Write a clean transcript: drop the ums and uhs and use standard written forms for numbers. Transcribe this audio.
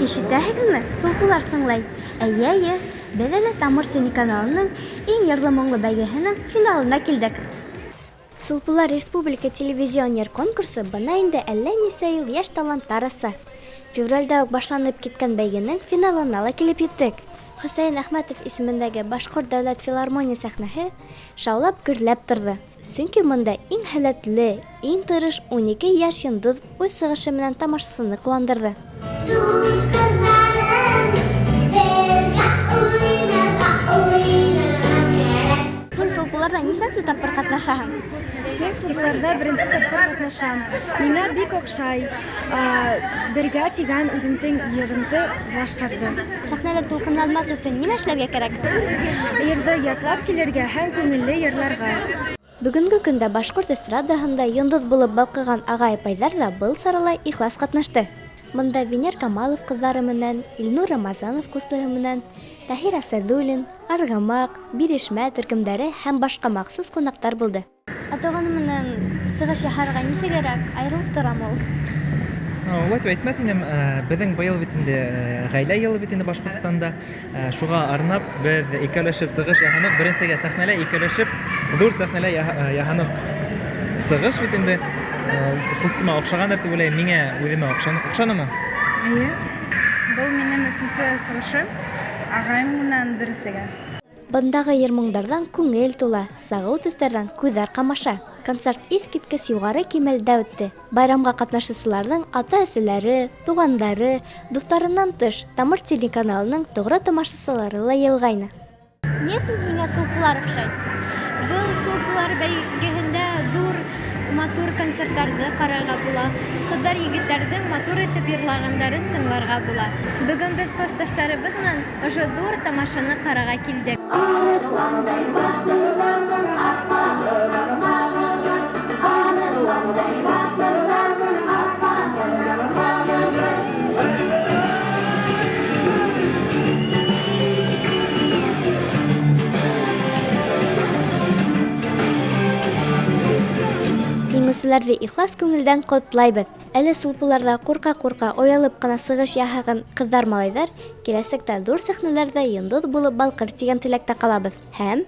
Ишетәһегеҙме? Сулпылар сыңлай. Әйе, беҙ әле Тамыр телеканалының иң йырлы моңло бәйгеһенең финалына килдек. Сулпылар республика телевизионер конкурсы бына инде әллә нисә ел йәш таланттар аса. Февральдә үк башланып киткән бәйгенең финалына ла килеп еттек. Хөсәйен Әхмәтов исемендәге Башҡорт дәүләт филармония сәхнәһе шаулап гөрләп торҙо. Сөнки монда иң һәләтле, иң тырыш 12 йәш йондоҙ үҙ сығышы менән тамашасыны ҡыуандырҙы. Һин Сулпыларҙа нисәнсе тапҡыр ҡатнашаһың? Мин Сулпыларҙа беренсе тапҡыр ҡатнашам. Миңә бик оҡшай. Бергә тигән үҙемдең йырымды башҡарҙым. Сәхнәлә тулҡынланмаҫ өсөн нимә эшләргә кәрәк? Йырҙы ятлап килергә һәм күңелле йырларға. Бөгөнгө көндә Башҡорт эстрадаһында йондоҙ булып балҡыған ағай-апайҙар ҙа был сарала ихлас ҡатнашты. Мында Венер Камалов ҡыҙҙары менән, Илнур Рамазанов ҡустыһы менән, Таһир Асәҙуллин, Арғамаҡ, Бирешмә төркөмдәре һәм башҡа махсус ҡунаҡтар булды. Атағаны менән сығыш яһарға нисегерәк айырылып торамы ул? Улай әйтмәҫ инем, беҙҙең быйыл бит инде ғаилә йылы бит инде Башҡортостанда. Шуға арнап беҙ икәүләшеп сығыш яһанып, беренсегә сәхнәлә икәүләшеп, ҙур сәхнәлә яһанып сығыш бит инде ҡустыма оҡшағандыр тип уйлайым. Миңә үҙемә оҡшанымы? Эйе. Был минең өсөнсө сығышым. Ағайым менән беренсегә. Бындағы йыр-моңдарҙан күңел тула, сағыу төҫтәрҙән күҙҙәр ҡамаша. Концерт иҫ киткес юғары кимәлдә үтте. Байрамға ҡатнашыусыларҙың ата-әсәләре, туғандары, дуҫтарынан тыш Тамыр телеканалының тоғро тамашасылары ла йыйылғайны. Ни өсөн һиңә Сулпылар оҡшай? Был Сулпылар бәйгеһендә ҙур матур концерттарҙы ҡарарға була. Ҡыҙҙар егеттәрҙең матур итеп йырлағандарын тыңларға була. Бөгөн беҙ класташтарыбыҙ менән ошо ҙур тамашаны ҡарарға килдек. Еңеүселәрҙе ихлас күңелдән ҡотлайбыҙ. Әле Сулпыларҙа ҡурҡа-ҡурҡа оялып ҡына сығыш яһаған ҡыҙҙар-малайҙар киләсәктә ҙур сәхнәләрҙә йондоҙ булып балҡыр тигән теләктә ҡалабыҙ. Һәм